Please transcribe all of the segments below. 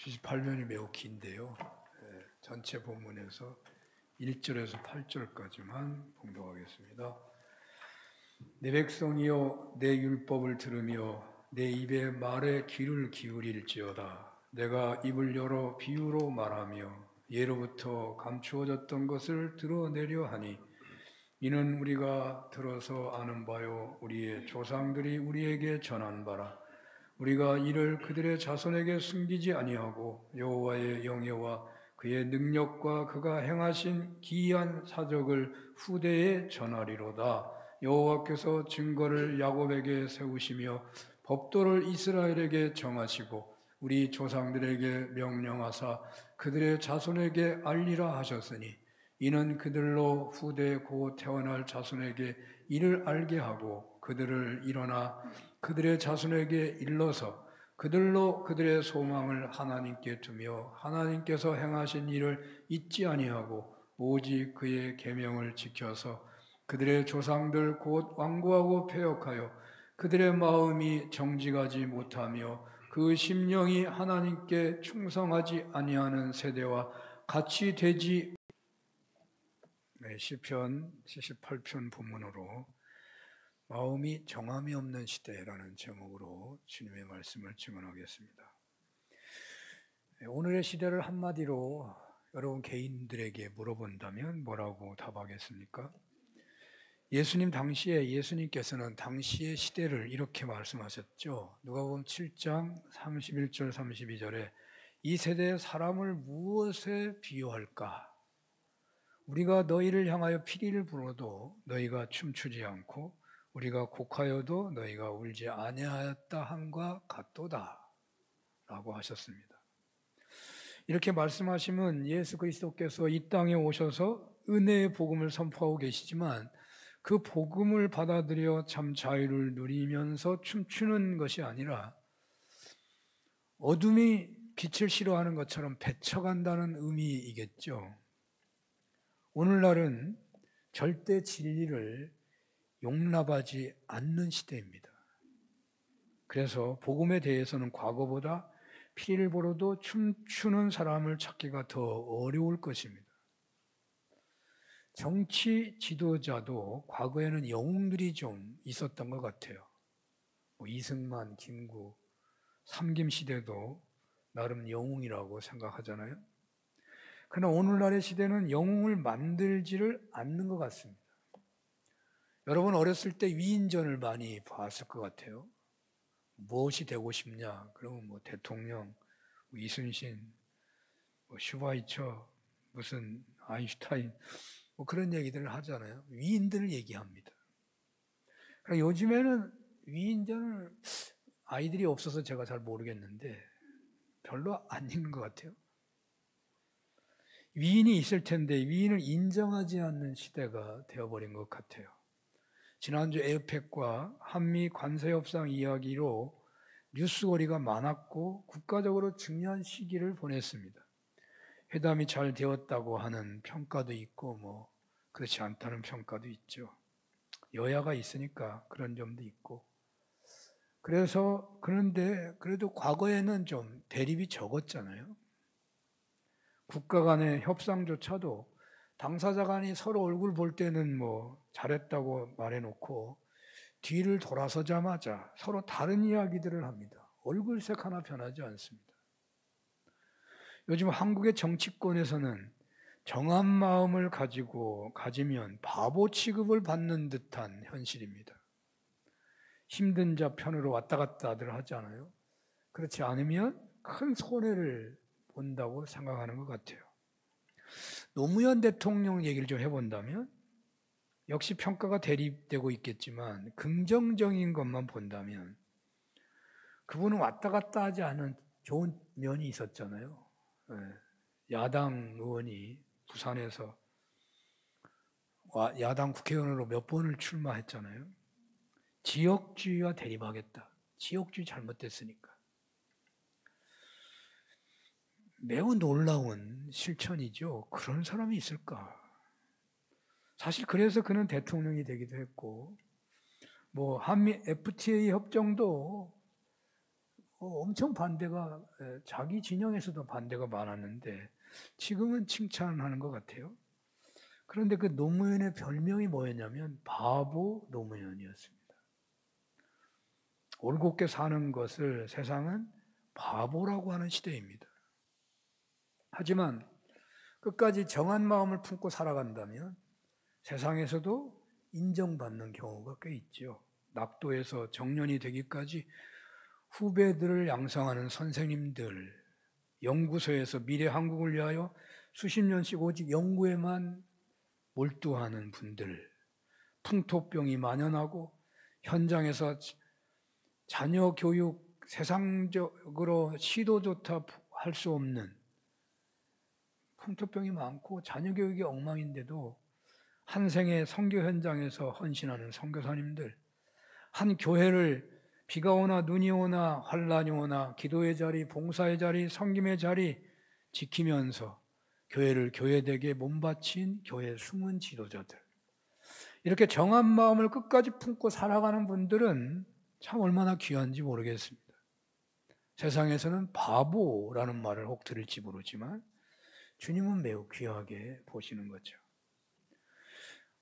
78편이 매우 긴데요. 전체 본문에서 1절에서 8절까지만 봉독하겠습니다. 내 백성이여 내 율법을 들으며 내 입의 말에 귀를 기울일지어다. 내가 입을 열어 비유로 말하며 예로부터 감추어졌던 것을 드러내려 하니 이는 우리가 들어서 아는 바요 우리의 조상들이 우리에게 전한 바라. 우리가 이를 그들의 자손에게 숨기지 아니하고 여호와의 영예와 그의 능력과 그가 행하신 기이한 사적을 후대에 전하리로다. 여호와께서 증거를 야곱에게 세우시며 법도를 이스라엘에게 정하시고 우리 조상들에게 명령하사 그들의 자손에게 알리라 하셨으니 이는 그들로 후대 곧 태어날 자손에게 이를 알게 하고 그들을 일어나 그들의 자손에게 일러서 그들로 그들의 소망을 하나님께 두며 하나님께서 행하신 일을 잊지 아니하고 오직 그의 계명을 지켜서 그들의 조상들 곧 완고하고 패역하여 그들의 마음이 정직하지 못하며 그 심령이 하나님께 충성하지 아니하는 세대와 같이 되지. 시편 78편 본문으로 마음이 정함이 없는 시대라는 제목으로 주님의 말씀을 증언하겠습니다. 오늘의 시대를 한마디로 여러분 개인들에게 물어본다면 뭐라고 답하겠습니까? 예수님께서는 당시의 시대를 이렇게 말씀하셨죠. 누가복음 7장 31절 32절에 이 세대의 사람을 무엇에 비유할까? 우리가 너희를 향하여 피리를 불어도 너희가 춤추지 않고 우리가 곡하여도 너희가 울지 아니하였다 함과 같도다 라고 하셨습니다. 이렇게 말씀하시면 예수 그리스도께서 이 땅에 오셔서 은혜의 복음을 선포하고 계시지만 그 복음을 받아들여 참 자유를 누리면서 춤추는 것이 아니라 어둠이 빛을 싫어하는 것처럼 배쳐간다는 의미이겠죠. 오늘날은 절대 진리를 용납하지 않는 시대입니다. 그래서 복음에 대해서는 과거보다 피리를 보러도 춤추는 사람을 찾기가 더 어려울 것입니다. 정치 지도자도 과거에는 영웅들이 좀 있었던 것 같아요. 이승만, 김구, 삼김시대도 나름 영웅이라고 생각하잖아요. 그러나 오늘날의 시대는 영웅을 만들지를 않는 것 같습니다. 여러분 어렸을 때 위인전을 많이 봤을 것 같아요. 무엇이 되고 싶냐? 그러면 대통령, 이순신, 슈바이처, 무슨 아인슈타인 그런 얘기들을 하잖아요. 위인들을 얘기합니다. 그러니까 요즘에는 위인전을 아이들이 없어서 제가 잘 모르겠는데 별로 안 읽는 것 같아요. 위인이 있을 텐데 위인을 인정하지 않는 시대가 되어버린 것 같아요. 지난주 에어펙과 한미 관세 협상 이야기로 뉴스거리가 많았고 국가적으로 중요한 시기를 보냈습니다. 회담이 잘 되었다고 하는 평가도 있고 그렇지 않다는 평가도 있죠. 여야가 있으니까 그런 점도 있고. 그런데 그래도 과거에는 좀 대립이 적었잖아요. 국가 간의 협상조차도 당사자 간이 서로 얼굴 볼 때는 잘했다고 말해놓고 뒤를 돌아서자마자 서로 다른 이야기들을 합니다. 얼굴색 하나 변하지 않습니다. 요즘 한국의 정치권에서는 정한 마음을 가지면 바보 취급을 받는 듯한 현실입니다. 힘든 자 편으로 왔다 갔다들 하잖아요. 그렇지 않으면 큰 손해를 본다고 생각하는 것 같아요. 노무현 대통령 얘기를 좀 해본다면 역시 평가가 대립되고 있겠지만 긍정적인 것만 본다면 그분은 왔다 갔다 하지 않은 좋은 면이 있었잖아요. 야당 의원이 부산에서 야당 국회의원으로 몇 번을 출마했잖아요. 지역주의와 대립하겠다. 지역주의 잘못됐으니까. 매우 놀라운 실천이죠. 그런 사람이 있을까? 사실 그래서 그는 대통령이 되기도 했고 한미 FTA 협정도 엄청 반대가 자기 진영에서도 반대가 많았는데 지금은 칭찬하는 것 같아요. 그런데 그 노무현의 별명이 뭐였냐면 바보 노무현이었습니다. 올곧게 사는 것을 세상은 바보라고 하는 시대입니다. 하지만 끝까지 정한 마음을 품고 살아간다면 세상에서도 인정받는 경우가 꽤 있죠. 낙도에서 정년이 되기까지 후배들을 양성하는 선생님들, 연구소에서 미래 한국을 위하여 수십 년씩 오직 연구에만 몰두하는 분들, 풍토병이 만연하고 현장에서 자녀 교육 세상적으로 시도조차 할 수 없는 풍토병이 많고 자녀 교육이 엉망인데도 한 생의 선교 현장에서 헌신하는 선교사님들, 한 교회를 비가 오나 눈이 오나 환란이 오나 기도의 자리, 봉사의 자리, 섬김의 자리 지키면서 교회를 교회되게 몸바친 교회 숨은 지도자들, 이렇게 정한 마음을 끝까지 품고 살아가는 분들은 참 얼마나 귀한지 모르겠습니다. 세상에서는 바보라는 말을 혹 들을지 모르지만 주님은 매우 귀하게 보시는 거죠.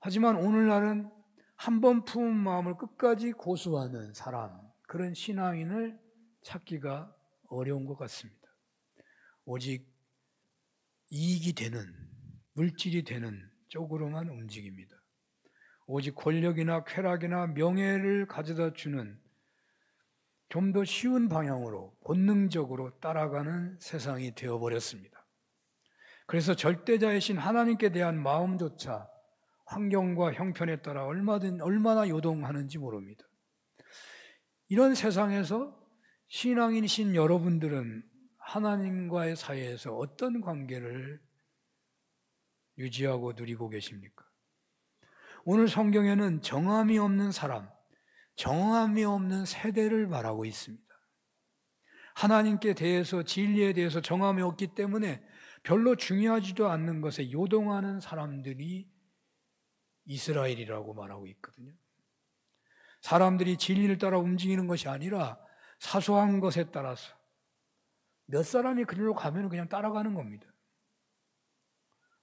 하지만 오늘날은 한 번 품은 마음을 끝까지 고수하는 사람, 그런 신앙인을 찾기가 어려운 것 같습니다. 오직 이익이 되는, 물질이 되는 쪽으로만 움직입니다. 오직 권력이나 쾌락이나 명예를 가져다 주는 좀 더 쉬운 방향으로 본능적으로 따라가는 세상이 되어버렸습니다. 그래서 절대자이신 하나님께 대한 마음조차 환경과 형편에 따라 얼마나 요동하는지 모릅니다. 이런 세상에서 신앙인이신 여러분들은 하나님과의 사이에서 어떤 관계를 유지하고 누리고 계십니까? 오늘 성경에는 정함이 없는 사람, 정함이 없는 세대를 말하고 있습니다. 하나님께 대해서, 진리에 대해서 정함이 없기 때문에 별로 중요하지도 않는 것에 요동하는 사람들이 이스라엘이라고 말하고 있거든요. 사람들이 진리를 따라 움직이는 것이 아니라 사소한 것에 따라서 몇 사람이 그리로 가면 그냥 따라가는 겁니다.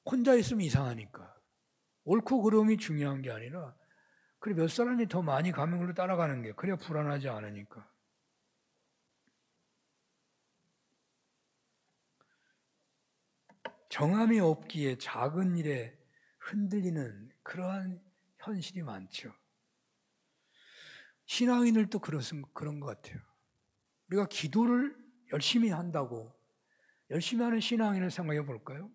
혼자 있으면 이상하니까. 옳고 그름이 중요한 게 아니라 그래 몇 사람이 더 많이 가면 그로 따라가는 게 그래야 불안하지 않으니까. 정함이 없기에 작은 일에 흔들리는 그러한 현실이 많죠. 신앙인들도 그런 것 같아요. 우리가 기도를 열심히 한다고 열심히 하는 신앙인을 생각해 볼까요?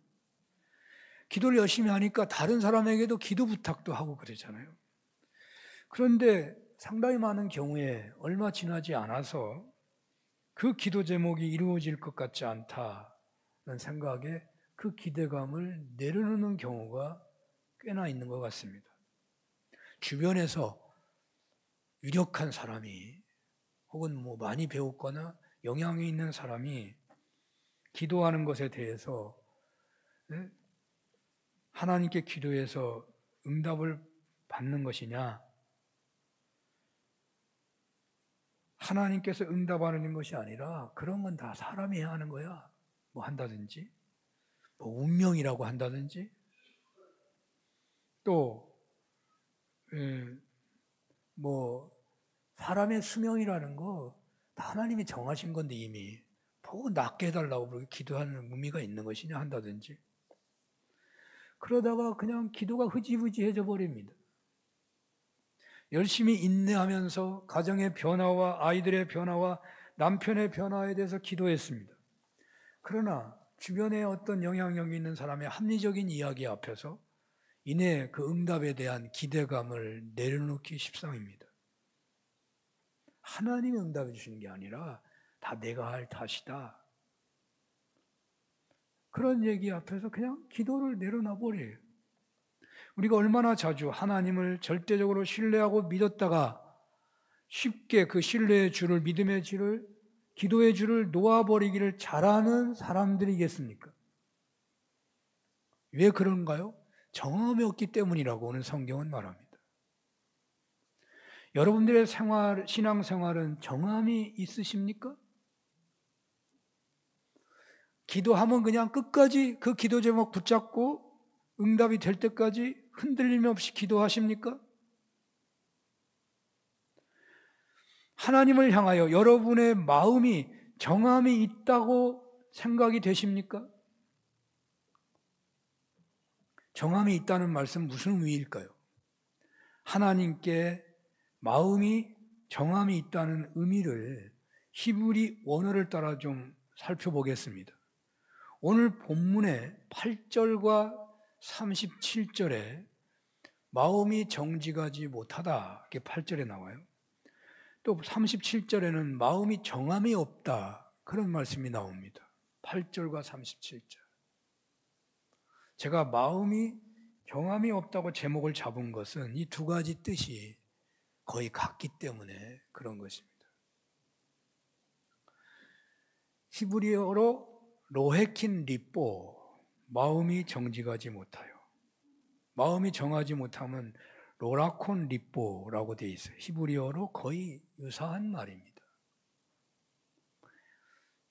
기도를 열심히 하니까 다른 사람에게도 기도 부탁도 하고 그러잖아요. 그런데 상당히 많은 경우에 얼마 지나지 않아서 그 기도 제목이 이루어질 것 같지 않다는 생각에 그 기대감을 내려놓는 경우가 꽤나 있는 것 같습니다. 주변에서 유력한 사람이 혹은 많이 배웠거나 영향이 있는 사람이 기도하는 것에 대해서 하나님께 기도해서 응답을 받는 것이냐, 하나님께서 응답하는 것이 아니라 그런 건 다 사람이 해야 하는 거야. 한다든지, 운명이라고 한다든지, 또 사람의 수명이라는 거 다 하나님이 정하신 건데 이미 보고 낫게 해달라고 그렇게 기도하는 의미가 있는 것이냐 한다든지, 그러다가 그냥 기도가 흐지부지해져 버립니다. 열심히 인내하면서 가정의 변화와 아이들의 변화와 남편의 변화에 대해서 기도했습니다. 그러나 주변에 어떤 영향력이 있는 사람의 합리적인 이야기 앞에서 이내 그 응답에 대한 기대감을 내려놓기 십상입니다. 하나님이 응답해 주시는 게 아니라 다 내가 할 탓이다. 그런 얘기 앞에서 그냥 기도를 내려놔 버려요. 우리가 얼마나 자주 하나님을 절대적으로 신뢰하고 믿었다가 쉽게 그 신뢰의 줄을, 믿음의 줄을, 기도의 줄을 놓아버리기를 잘하는 사람들이겠습니까? 왜 그런가요? 정함이 없기 때문이라고 오늘 성경은 말합니다. 여러분들의 신앙생활은 정함이 있으십니까? 기도하면 그냥 끝까지 그 기도 제목 붙잡고 응답이 될 때까지 흔들림 없이 기도하십니까? 하나님을 향하여 여러분의 마음이 정함이 있다고 생각이 되십니까? 정함이 있다는 말씀 무슨 의미일까요? 하나님께 마음이 정함이 있다는 의미를 히브리 원어를 따라 좀 살펴보겠습니다. 오늘 본문의 8절과 37절에 마음이 정직하지 못하다 이렇게 8절에 나와요. 또 37절에는 마음이 정함이 없다 그런 말씀이 나옵니다. 8절과 37절. 제가 마음이 정함이 없다고 제목을 잡은 것은 이 두 가지 뜻이 거의 같기 때문에 그런 것입니다. 히브리어로 로헤킨 리뽀, 마음이 정직하지 못하여. 마음이 정하지 못하면 로라콘 리뽀라고 되어 있어요. 히브리어로 거의 유사한 말입니다.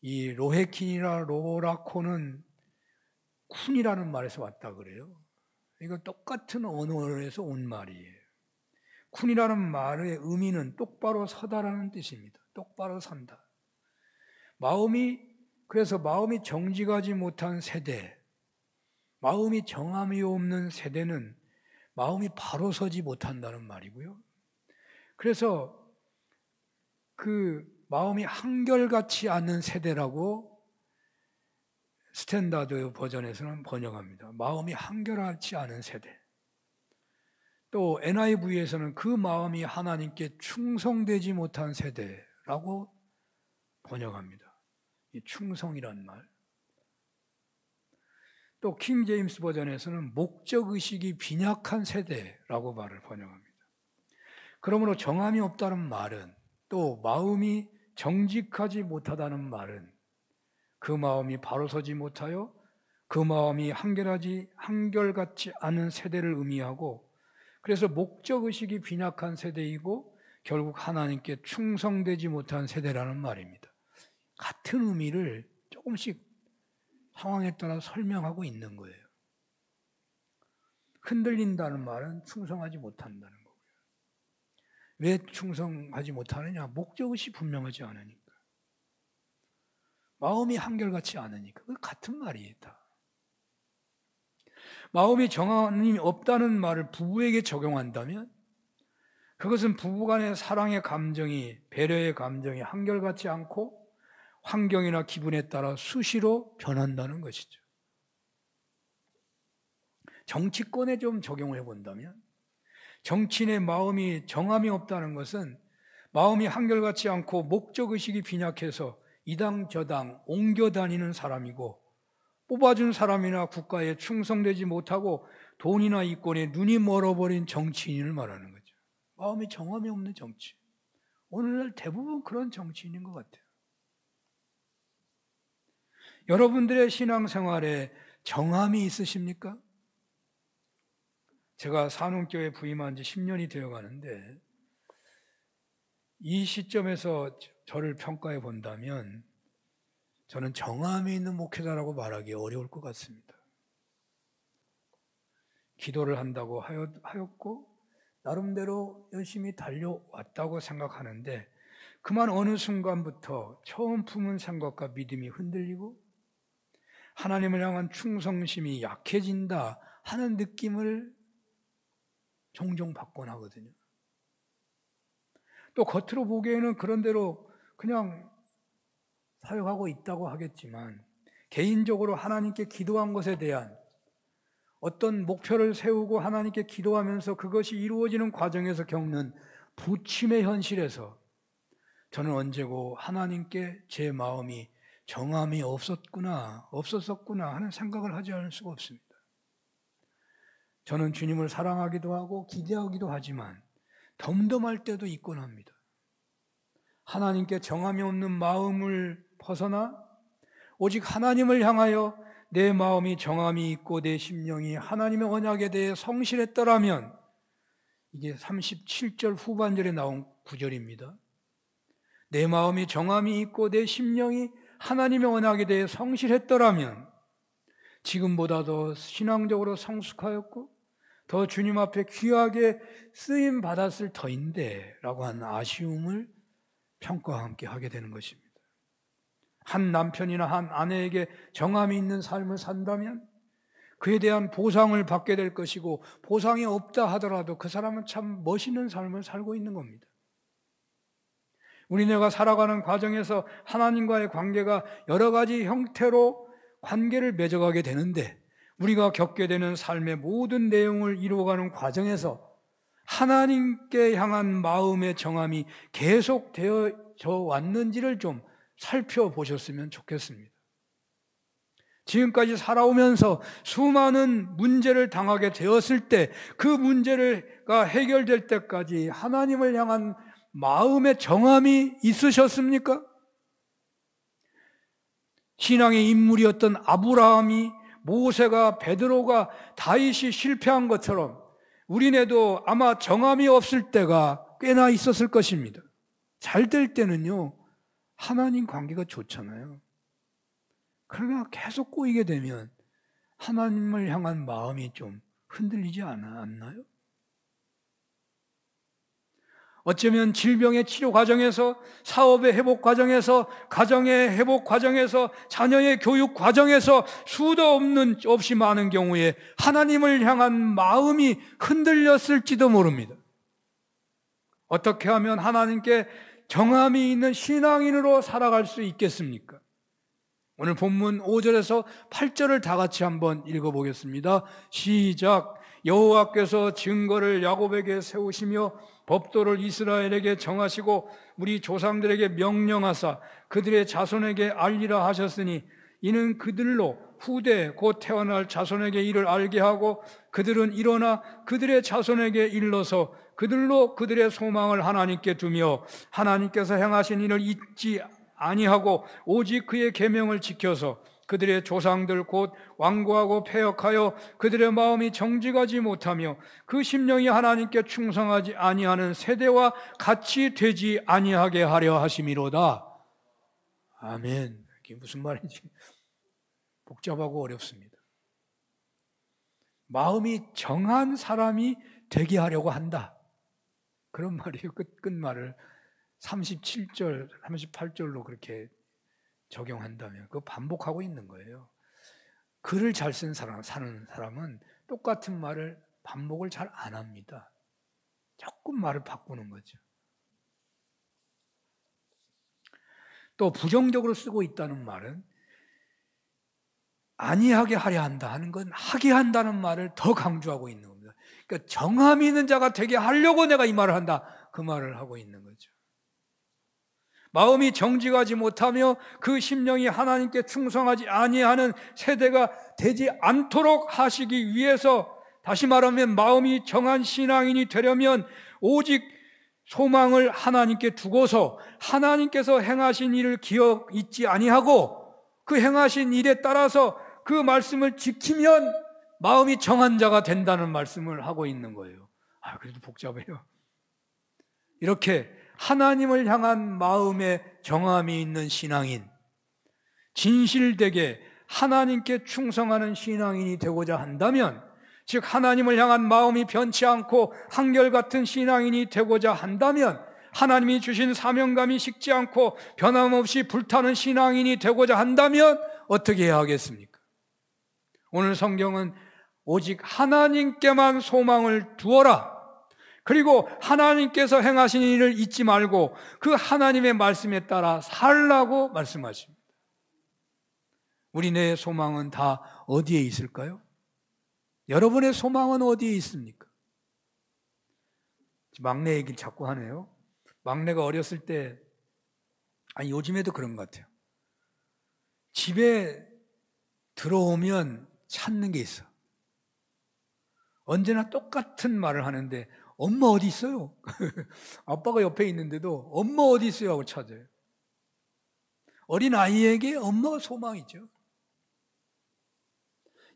이 로헤킨이나 로라콘은 쿤이라는 말에서 왔다 그래요. 이거 똑같은 언어에서 온 말이에요. 쿤이라는 말의 의미는 똑바로 서다라는 뜻입니다. 똑바로 선다. 그래서 마음이 정직하지 못한 세대, 마음이 정함이 없는 세대는 마음이 바로 서지 못한다는 말이고요. 그래서 그 마음이 한결같이 않는 세대라고 스탠다드 버전에서는 번역합니다. 마음이 한결같이 않은 세대. 또 NIV에서는 그 마음이 하나님께 충성되지 못한 세대라고 번역합니다. 이 충성이란 말. 또 킹 제임스 버전에서는 목적의식이 빈약한 세대라고 말을 번역합니다. 그러므로 정함이 없다는 말은, 또 마음이 정직하지 못하다는 말은 그 마음이 바로 서지 못하여 그 마음이 한결같지 않은 세대를 의미하고, 그래서 목적의식이 빈약한 세대이고 결국 하나님께 충성되지 못한 세대라는 말입니다. 같은 의미를 조금씩 상황에 따라 설명하고 있는 거예요. 흔들린다는 말은 충성하지 못한다는 거고요. 왜 충성하지 못하느냐? 목적의식이 분명하지 않으니까. 마음이 한결같이 않으니까. 그 같은 말이에요, 다. 마음이 정함이 없다는 말을 부부에게 적용한다면 그것은 부부간의 사랑의 감정이, 배려의 감정이 한결같지 않고 환경이나 기분에 따라 수시로 변한다는 것이죠. 정치권에 좀 적용해 본다면 정치인의 마음이 정함이 없다는 것은 마음이 한결같지 않고 목적의식이 빈약해서 이당 저당 옮겨 다니는 사람이고, 뽑아준 사람이나 국가에 충성되지 못하고 돈이나 이권에 눈이 멀어버린 정치인을 말하는 거죠. 마음이 정함이 없는 정치. 오늘날 대부분 그런 정치인인 것 같아요. 여러분들의 신앙생활에 정함이 있으십니까? 제가 산운교회 부임한 지 10년이 되어 가는데 이 시점에서 저를 평가해 본다면 저는 정함이 있는 목회자라고 말하기 어려울 것 같습니다. 기도를 한다고 하였고 나름대로 열심히 달려왔다고 생각하는데 그만 어느 순간부터 처음 품은 생각과 믿음이 흔들리고 하나님을 향한 충성심이 약해진다 하는 느낌을 종종 받곤 하거든요. 또 겉으로 보기에는 그런대로 그냥 사역하고 있다고 하겠지만 개인적으로 하나님께 기도한 것에 대한 어떤 목표를 세우고 하나님께 기도하면서 그것이 이루어지는 과정에서 겪는 부침의 현실에서 저는 언제고 하나님께 제 마음이 정함이 없었었구나 하는 생각을 하지 않을 수가 없습니다. 저는 주님을 사랑하기도 하고 기대하기도 하지만 덤덤할 때도 있곤 합니다. 하나님께 정함이 없는 마음을 벗어나 오직 하나님을 향하여 내 마음이 정함이 있고 내 심령이 하나님의 언약에 대해 성실했더라면, 이게 37절 후반절에 나온 구절입니다. 내 마음이 정함이 있고 내 심령이 하나님의 언약에 대해 성실했더라면 지금보다 더 신앙적으로 성숙하였고 더 주님 앞에 귀하게 쓰임 받았을 터인데 라고 하는 아쉬움을 평가와 함께 하게 되는 것입니다. 한 남편이나 한 아내에게 정함이 있는 삶을 산다면 그에 대한 보상을 받게 될 것이고, 보상이 없다 하더라도 그 사람은 참 멋있는 삶을 살고 있는 겁니다. 우리네가 살아가는 과정에서 하나님과의 관계가 여러 가지 형태로 관계를 맺어가게 되는데, 우리가 겪게 되는 삶의 모든 내용을 이루어가는 과정에서 하나님께 향한 마음의 정함이 계속되어져 왔는지를 좀 살펴보셨으면 좋겠습니다. 지금까지 살아오면서 수많은 문제를 당하게 되었을 때 그 문제가 해결될 때까지 하나님을 향한 마음의 정함이 있으셨습니까? 신앙의 인물이었던 아브라함이, 모세가, 베드로가, 다윗이 실패한 것처럼 우리네도 아마 정함이 없을 때가 꽤나 있었을 것입니다. 잘 될 때는요, 하나님 관계가 좋잖아요. 그러나 계속 꼬이게 되면 하나님을 향한 마음이 좀 흔들리지 않나요? 어쩌면 질병의 치료 과정에서, 사업의 회복 과정에서, 가정의 회복 과정에서, 자녀의 교육 과정에서 수도 없이 많은 경우에 하나님을 향한 마음이 흔들렸을지도 모릅니다. 어떻게 하면 하나님께 정함이 있는 신앙인으로 살아갈 수 있겠습니까? 오늘 본문 5절에서 8절을 다 같이 한번 읽어보겠습니다. 시작. 여호와께서 증거를 야곱에게 세우시며 법도를 이스라엘에게 정하시고 우리 조상들에게 명령하사 그들의 자손에게 알리라 하셨으니 이는 그들로 후대 곧 태어날 자손에게 이를 알게 하고 그들은 일어나 그들의 자손에게 일러서 그들로 그들의 소망을 하나님께 두며 하나님께서 행하신 일을 잊지 아니하고 오직 그의 계명을 지켜서 그들의 조상들 곧 완고하고 패역하여 그들의 마음이 정직하지 못하며 그 심령이 하나님께 충성하지 아니하는 세대와 같이 되지 아니하게 하려 하심이로다. 아멘. 이게 무슨 말인지 복잡하고 어렵습니다. 마음이 정한 사람이 되게 하려고 한다, 그런 말이에요. 끝말을 37절, 38절로 그렇게 적용한다면 그거 반복하고 있는 거예요. 글을 잘 쓴 사람, 사는 사람은 똑같은 말을 반복을 잘 안 합니다. 조금 말을 바꾸는 거죠. 또 부정적으로 쓰고 있다는 말은 아니하게 하려 한다 하는 건 하게 한다는 말을 더 강조하고 있는 겁니다. 그러니까 정함이 있는 자가 되게 하려고 내가 이 말을 한다, 그 말을 하고 있는 거죠. 마음이 정직하지 못하며 그 심령이 하나님께 충성하지 아니하는 세대가 되지 않도록 하시기 위해서, 다시 말하면 마음이 정한 신앙인이 되려면 오직 소망을 하나님께 두고서 하나님께서 행하신 일을 기억 잊지 아니하고 그 행하신 일에 따라서 그 말씀을 지키면 마음이 정한 자가 된다는 말씀을 하고 있는 거예요. 그래도 복잡해요. 이렇게 하나님을 향한 마음에 정함이 있는 신앙인, 진실되게 하나님께 충성하는 신앙인이 되고자 한다면, 즉 하나님을 향한 마음이 변치 않고 한결같은 신앙인이 되고자 한다면, 하나님이 주신 사명감이 식지 않고 변함없이 불타는 신앙인이 되고자 한다면 어떻게 해야 하겠습니까? 오늘 성경은 오직 하나님께만 소망을 두어라, 그리고 하나님께서 행하신 일을 잊지 말고 그 하나님의 말씀에 따라 살라고 말씀하십니다. 우리네 소망은 다 어디에 있을까요? 여러분의 소망은 어디에 있습니까? 막내 얘기를 자꾸 하네요. 막내가 어렸을 때, 요즘에도 그런 것 같아요. 집에 들어오면 찾는 게 있어. 언제나 똑같은 말을 하는데 엄마 어디 있어요? 아빠가 옆에 있는데도 엄마 어디 있어요? 하고 찾아요. 어린 아이에게 엄마가 소망이죠.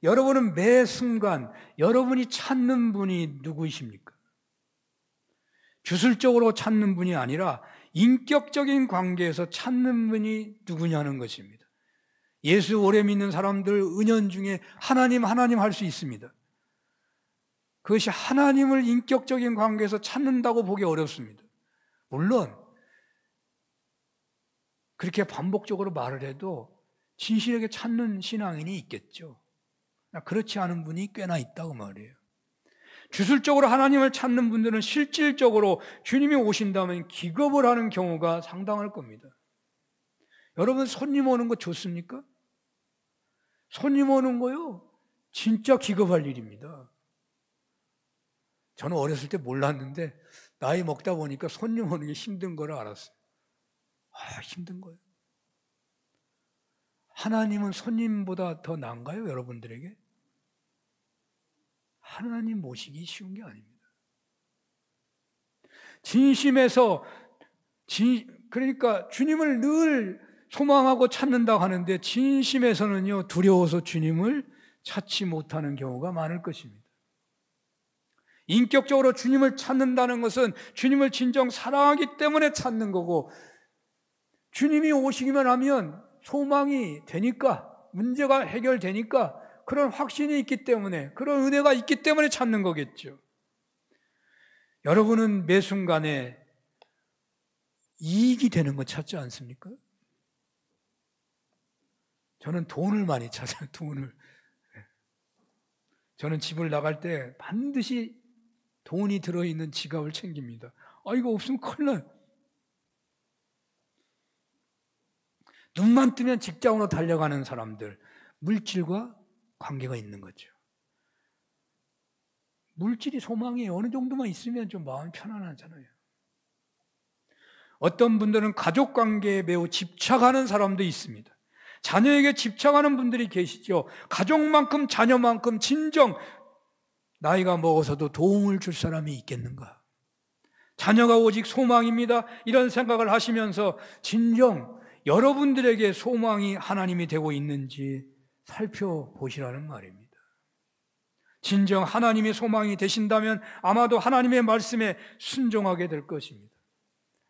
여러분은 매 순간 여러분이 찾는 분이 누구이십니까? 주술적으로 찾는 분이 아니라 인격적인 관계에서 찾는 분이 누구냐는 것입니다. 예수 오래 믿는 사람들 은연중에 하나님 할 수 있습니다. 그것이 하나님을 인격적인 관계에서 찾는다고 보기 어렵습니다. 물론 그렇게 반복적으로 말을 해도 진실하게 찾는 신앙인이 있겠죠. 그렇지 않은 분이 꽤나 있다고 말이에요. 주술적으로 하나님을 찾는 분들은 실질적으로 주님이 오신다면 기겁을 하는 경우가 상당할 겁니다. 여러분, 손님 오는 거 좋습니까? 손님 오는 거요, 진짜 기겁할 일입니다. 저는 어렸을 때 몰랐는데 나이 먹다 보니까 손님 오는 게 힘든 걸 알았어요. 힘든 거예요. 하나님은 손님보다 더 나은가요, 여러분들에게? 하나님 모시기 쉬운 게 아닙니다. 진심에서 그러니까 주님을 늘 소망하고 찾는다고 하는데 진심에서는요, 두려워서 주님을 찾지 못하는 경우가 많을 것입니다. 인격적으로 주님을 찾는다는 것은 주님을 진정 사랑하기 때문에 찾는 거고, 주님이 오시기만 하면 소망이 되니까, 문제가 해결되니까, 그런 확신이 있기 때문에, 그런 은혜가 있기 때문에 찾는 거겠죠. 여러분은 매 순간에 이익이 되는 거 찾지 않습니까? 저는 돈을 많이 찾아요, 돈을. 저는 집을 나갈 때 반드시 돈이 들어있는 지갑을 챙깁니다. 이거 없으면 큰일 나요. 눈만 뜨면 직장으로 달려가는 사람들, 물질과 관계가 있는 거죠. 물질이 소망이 어느 정도만 있으면 좀 마음이 편안하잖아요. 어떤 분들은 가족 관계에 매우 집착하는 사람도 있습니다. 자녀에게 집착하는 분들이 계시죠. 가족만큼 자녀만큼 진정 나이가 먹어서도 도움을 줄 사람이 있겠는가? 자녀가 오직 소망입니다, 이런 생각을 하시면서 진정 여러분들에게 소망이 하나님이 되고 있는지 살펴보시라는 말입니다. 진정 하나님의 소망이 되신다면 아마도 하나님의 말씀에 순종하게 될 것입니다.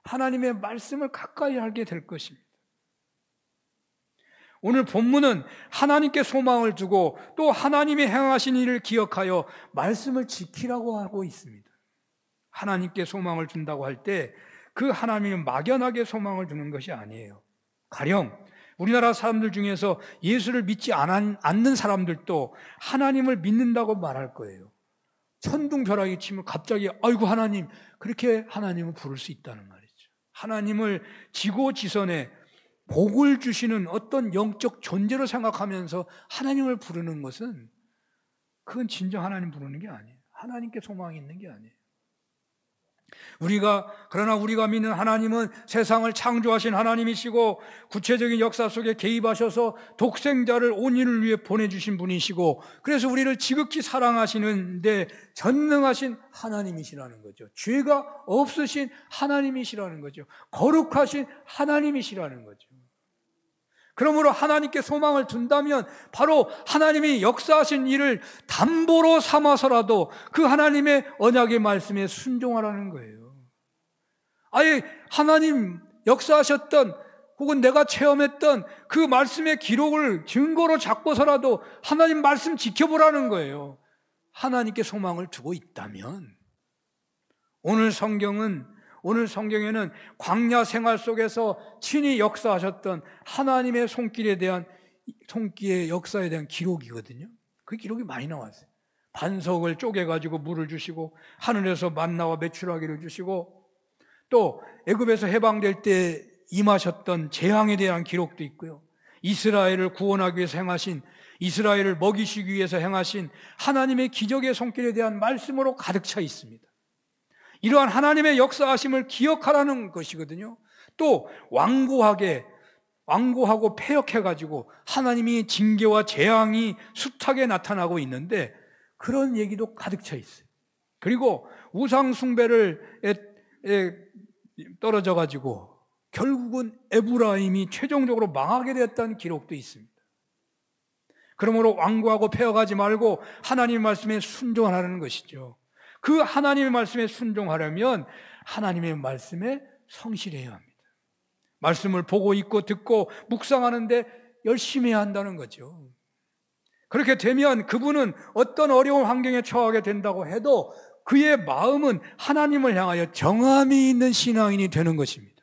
하나님의 말씀을 가까이 하게 될 것입니다. 오늘 본문은 하나님께 소망을 두고 또 하나님이 행하신 일을 기억하여 말씀을 지키라고 하고 있습니다. 하나님께 소망을 둔다고 할 때 그 하나님이 막연하게 소망을 두는 것이 아니에요. 가령 우리나라 사람들 중에서 예수를 믿지 않는 사람들도 하나님을 믿는다고 말할 거예요. 천둥벼락이 치면 갑자기 아이고 하나님, 그렇게 하나님을 부를 수 있다는 말이죠. 하나님을 지고지선에 복을 주시는 어떤 영적 존재로 생각하면서 하나님을 부르는 것은, 그건 진정 하나님 부르는 게 아니에요. 하나님께 소망이 있는 게 아니에요. 그러나 우리가 믿는 하나님은 세상을 창조하신 하나님이시고 구체적인 역사 속에 개입하셔서 독생자를 온 인을 위해 보내주신 분이시고, 그래서 우리를 지극히 사랑하시는데 전능하신 하나님이시라는 거죠. 죄가 없으신 하나님이시라는 거죠. 거룩하신 하나님이시라는 거죠. 그러므로 하나님께 소망을 둔다면 바로 하나님이 역사하신 일을 담보로 삼아서라도 그 하나님의 언약의 말씀에 순종하라는 거예요. 아예 하나님 역사하셨던 혹은 내가 체험했던 그 말씀의 기록을 증거로 잡고서라도 하나님 말씀 지켜보라는 거예요. 하나님께 소망을 두고 있다면. 오늘 성경에는 광야 생활 속에서 친히 역사하셨던 하나님의 손길의 역사에 대한 기록이거든요. 그 기록이 많이 나왔어요. 반석을 쪼개가지고 물을 주시고, 하늘에서 만나와 메추라기를 주시고, 또 애굽에서 해방될 때 임하셨던 재앙에 대한 기록도 있고요. 이스라엘을 구원하기 위해서 행하신, 이스라엘을 먹이시기 위해서 행하신 하나님의 기적의 손길에 대한 말씀으로 가득 차 있습니다. 이러한 하나님의 역사하심을 기억하라는 것이거든요. 또 완고하고 패역해가지고 하나님이 징계와 재앙이 숱하게 나타나고 있는데 그런 얘기도 가득 차 있어요. 그리고 우상 숭배를 떨어져가지고 결국은 에브라임이 최종적으로 망하게 되었다는 기록도 있습니다. 그러므로 완고하고 패역하지 말고 하나님의 말씀에 순종하라는 것이죠. 그 하나님의 말씀에 순종하려면 하나님의 말씀에 성실해야 합니다. 말씀을 보고 읽고 듣고 묵상하는데 열심히 해야 한다는 거죠. 그렇게 되면 그분은 어떤 어려운 환경에 처하게 된다고 해도 그의 마음은 하나님을 향하여 정함이 있는 신앙인이 되는 것입니다.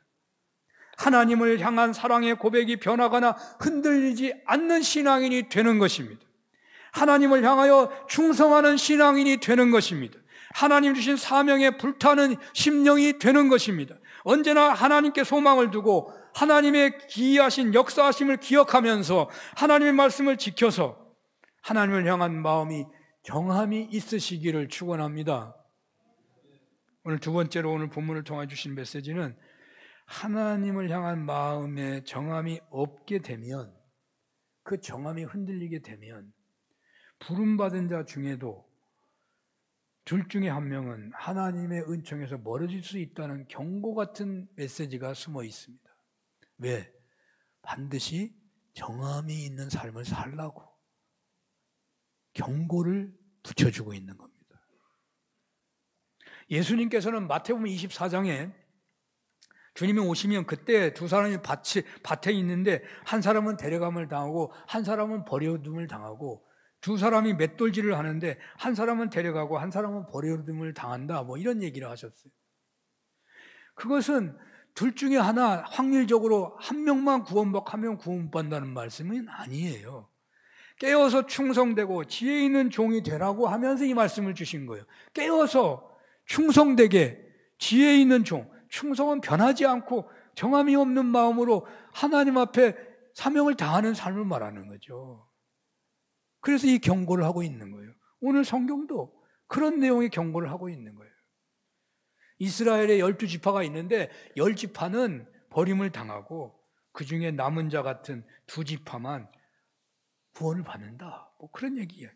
하나님을 향한 사랑의 고백이 변하거나 흔들리지 않는 신앙인이 되는 것입니다. 하나님을 향하여 충성하는 신앙인이 되는 것입니다. 하나님 주신 사명에 불타는 심령이 되는 것입니다. 언제나 하나님께 소망을 두고 하나님의 기이하신 역사하심을 기억하면서 하나님의 말씀을 지켜서 하나님을 향한 마음이 정함이 있으시기를 축원합니다. 오늘 두 번째로 오늘 본문을 통해 주신 메시지는 하나님을 향한 마음에 정함이 없게 되면, 그 정함이 흔들리게 되면 부름받은 자 중에도 둘 중에 한 명은 하나님의 은총에서 멀어질 수 있다는 경고 같은 메시지가 숨어 있습니다. 왜? 반드시 정함이 있는 삶을 살라고 경고를 붙여주고 있는 겁니다. 예수님께서는 마태복음 24장에 주님이 오시면 그때 두 사람이 밭에 있는데 한 사람은 데려감을 당하고 한 사람은 버려둠을 당하고, 두 사람이 맷돌질을 하는데 한 사람은 데려가고 한 사람은 버려둠을 당한다, 뭐 이런 얘기를 하셨어요. 그것은 둘 중에 하나 확률적으로 한 명만 구원받고 한 명 구원 못 받는다는 말씀은 아니에요. 깨어서 충성되고 지혜 있는 종이 되라고 하면서 이 말씀을 주신 거예요. 깨어서 충성되게 지혜 있는 종, 충성은 변하지 않고 정함이 없는 마음으로 하나님 앞에 사명을 다하는 삶을 말하는 거죠. 그래서 이 경고를 하고 있는 거예요. 오늘 성경도 그런 내용의 경고를 하고 있는 거예요. 이스라엘에 12지파가 있는데 10지파는 버림을 당하고 그 중에 남은 자 같은 2지파만 구원을 받는다, 뭐 그런 얘기예요.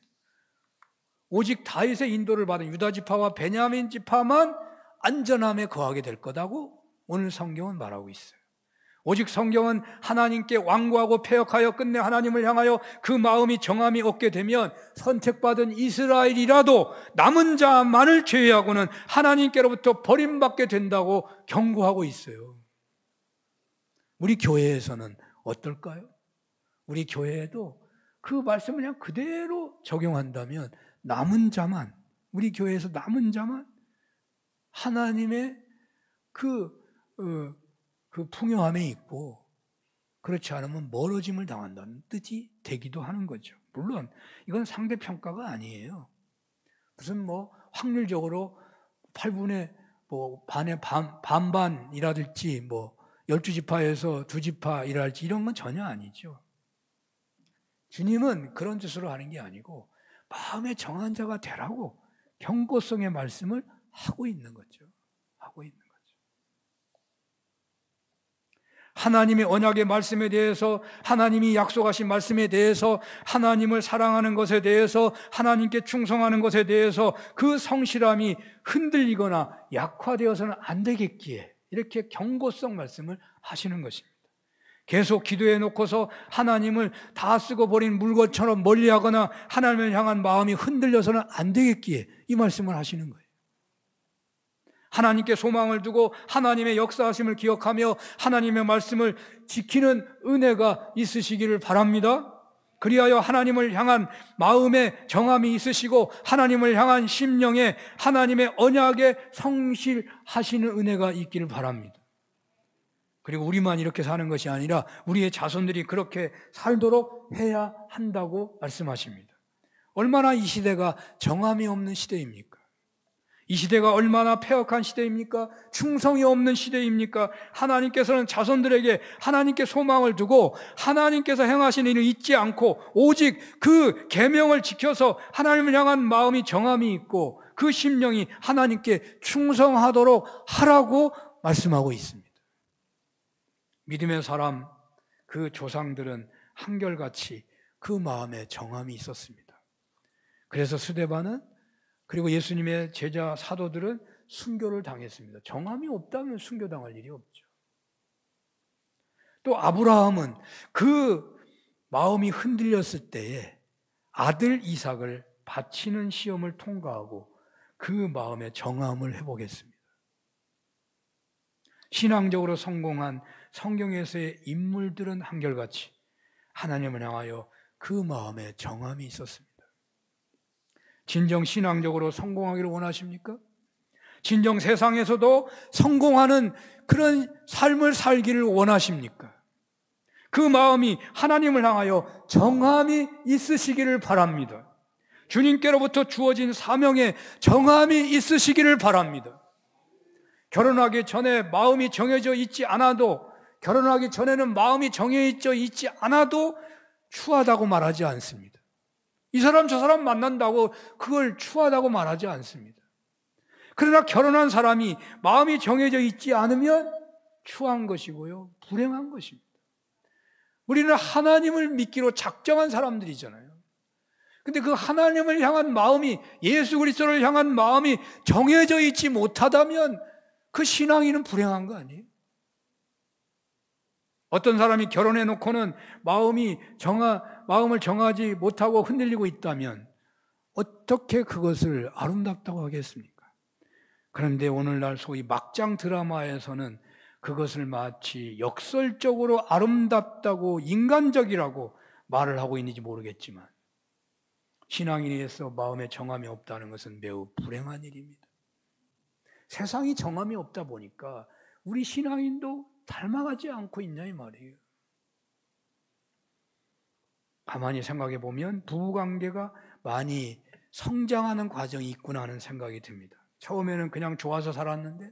오직 다윗의 인도를 받은 유다지파와 베냐민 지파만 안전함에 거하게 될 거다고 오늘 성경은 말하고 있어요. 오직 성경은 하나님께 완고하고 패역하여 끝내 하나님을 향하여 그 마음이 정함이 없게 되면 선택받은 이스라엘이라도 남은 자만을 제외하고는 하나님께로부터 버림받게 된다고 경고하고 있어요. 우리 교회에서는 어떨까요? 우리 교회에도 그 말씀을 그냥 그대로 적용한다면 남은 자만, 우리 교회에서 남은 자만 하나님의 그 풍요함에 있고, 그렇지 않으면 멀어짐을 당한다는 뜻이 되기도 하는 거죠. 물론 이건 상대평가가 아니에요. 무슨 뭐 확률적으로 8분의 반의 반반이라든지 뭐 12지파에서 2지파이랄지 이런 건 전혀 아니죠. 주님은 그런 뜻으로 하는 게 아니고 마음에 정한 자가 되라고 경고성의 말씀을 하고 있는 거죠. 하고 있는 거죠. 하나님의 언약의 말씀에 대해서, 하나님이 약속하신 말씀에 대해서, 하나님을 사랑하는 것에 대해서, 하나님께 충성하는 것에 대해서 그 성실함이 흔들리거나 약화되어서는 안 되겠기에 이렇게 경고성 말씀을 하시는 것입니다. 계속 기도해 놓고서 하나님을 다 쓰고 버린 물건처럼 멀리하거나 하나님을 향한 마음이 흔들려서는 안 되겠기에 이 말씀을 하시는 거예요. 하나님께 소망을 두고 하나님의 역사하심을 기억하며 하나님의 말씀을 지키는 은혜가 있으시기를 바랍니다. 그리하여 하나님을 향한 마음에 정함이 있으시고 하나님을 향한 심령에 하나님의 언약에 성실하시는 은혜가 있기를 바랍니다. 그리고 우리만 이렇게 사는 것이 아니라 우리의 자손들이 그렇게 살도록 해야 한다고 말씀하십니다. 얼마나 이 시대가 정함이 없는 시대입니까? 이 시대가 얼마나 패역한 시대입니까? 충성이 없는 시대입니까? 하나님께서는 자손들에게 하나님께 소망을 두고 하나님께서 행하신 일을 잊지 않고 오직 그 계명을 지켜서 하나님을 향한 마음이 정함이 있고 그 심령이 하나님께 충성하도록 하라고 말씀하고 있습니다. 믿음의 사람, 그 조상들은 한결같이 그 마음에 정함이 있었습니다. 그래서 스데반은, 그리고 예수님의 제자 사도들은 순교를 당했습니다. 정함이 없다면 순교당할 일이 없죠. 또 아브라함은 그 마음이 흔들렸을 때에 아들 이삭을 바치는 시험을 통과하고 그 마음의 정함을 회복했습니다. 신앙적으로 성공한 성경에서의 인물들은 한결같이 하나님을 향하여 그 마음에 정함이 있었습니다. 진정 신앙적으로 성공하기를 원하십니까? 진정 세상에서도 성공하는 그런 삶을 살기를 원하십니까? 그 마음이 하나님을 향하여 정함이 있으시기를 바랍니다. 주님께로부터 주어진 사명에 정함이 있으시기를 바랍니다. 결혼하기 전에 마음이 정해져 있지 않아도, 결혼하기 전에는 마음이 정해져 있지 않아도 추하다고 말하지 않습니다. 이 사람 저 사람 만난다고 그걸 추하다고 말하지 않습니다. 그러나 결혼한 사람이 마음이 정해져 있지 않으면 추한 것이고요, 불행한 것입니다. 우리는 하나님을 믿기로 작정한 사람들이잖아요. 근데 그 하나님을 향한 마음이, 예수 그리스도를 향한 마음이 정해져 있지 못하다면 그 신앙인은 불행한 거 아니에요? 어떤 사람이 결혼해 놓고는 마음을 정하지 못하고 흔들리고 있다면 어떻게 그것을 아름답다고 하겠습니까? 그런데 오늘날 소위 막장 드라마에서는 그것을 마치 역설적으로 아름답다고 인간적이라고 말을 하고 있는지 모르겠지만, 신앙인에서 마음에 정함이 없다는 것은 매우 불행한 일입니다. 세상이 정함이 없다 보니까 우리 신앙인도 닮아가지 않고 있냐 이 말이에요. 가만히 생각해 보면 부부관계가 많이 성장하는 과정이 있구나 하는 생각이 듭니다. 처음에는 그냥 좋아서 살았는데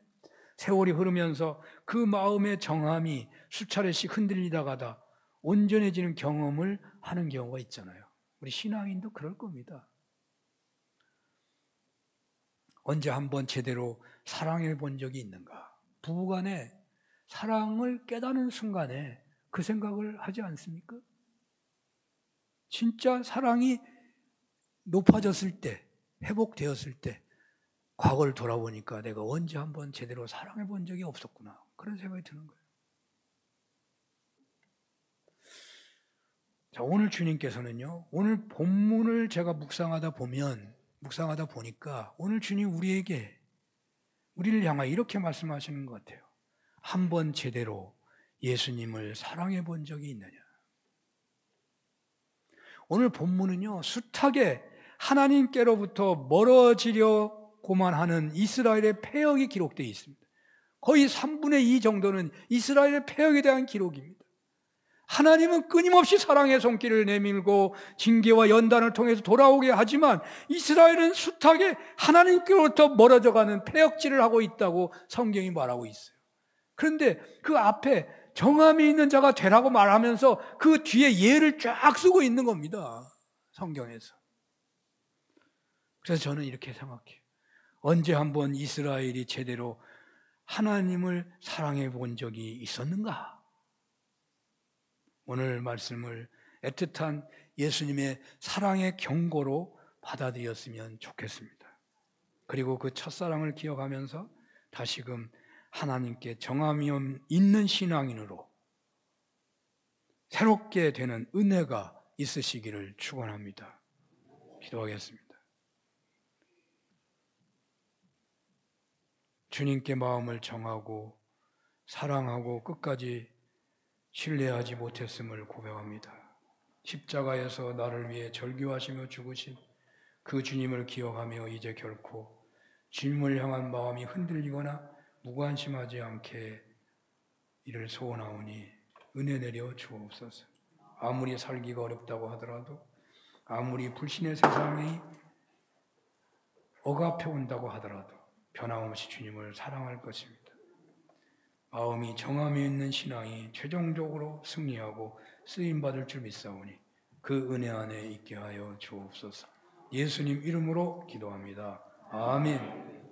세월이 흐르면서 그 마음의 정함이 수차례씩 흔들리다가다 온전해지는 경험을 하는 경우가 있잖아요. 우리 신앙인도 그럴 겁니다. 언제 한번 제대로 사랑해 본 적이 있는가? 부부간에 사랑을 깨닫는 순간에 그 생각을 하지 않습니까? 진짜 사랑이 높아졌을 때, 회복되었을 때 과거를 돌아보니까 내가 언제 한번 제대로 사랑해 본 적이 없었구나, 그런 생각이 드는 거예요. 자, 오늘 주님께서는요, 오늘 본문을 제가 묵상하다 보니까 오늘 주님 우리를 향하여 이렇게 말씀하시는 것 같아요. 한번 제대로 예수님을 사랑해 본 적이 있느냐? 오늘 본문은요, 숱하게 하나님께로부터 멀어지려고만 하는 이스라엘의 패역이 기록되어 있습니다. 거의 3분의 2 정도는 이스라엘의 패역에 대한 기록입니다. 하나님은 끊임없이 사랑의 손길을 내밀고 징계와 연단을 통해서 돌아오게 하지만 이스라엘은 숱하게 하나님께로부터 멀어져가는 패역질을 하고 있다고 성경이 말하고 있어요. 그런데 그 앞에 정함이 있는 자가 되라고 말하면서 그 뒤에 예를 쫙 쓰고 있는 겁니다, 성경에서. 그래서 저는 이렇게 생각해요. 언제 한번 이스라엘이 제대로 하나님을 사랑해 본 적이 있었는가? 오늘 말씀을 애틋한 예수님의 사랑의 경고로 받아들였으면 좋겠습니다. 그리고 그 첫사랑을 기억하면서 다시금 하나님께 정함이 있는 신앙인으로 새롭게 되는 은혜가 있으시기를 축원합니다. 기도하겠습니다. 주님께 마음을 정하고 사랑하고 끝까지 신뢰하지 못했음을 고백합니다. 십자가에서 나를 위해 절규하시며 죽으신 그 주님을 기억하며 이제 결코 주님을 향한 마음이 흔들리거나 무관심하지 않게 이를 소원하오니 은혜 내려 주옵소서. 아무리 살기가 어렵다고 하더라도, 아무리 불신의 세상이 억압해 온다고 하더라도 변함없이 주님을 사랑할 것입니다. 마음이 정함이 있는 신앙이 최종적으로 승리하고 쓰임받을 줄 믿사오니 그 은혜 안에 있게 하여 주옵소서. 예수님 이름으로 기도합니다. 아멘.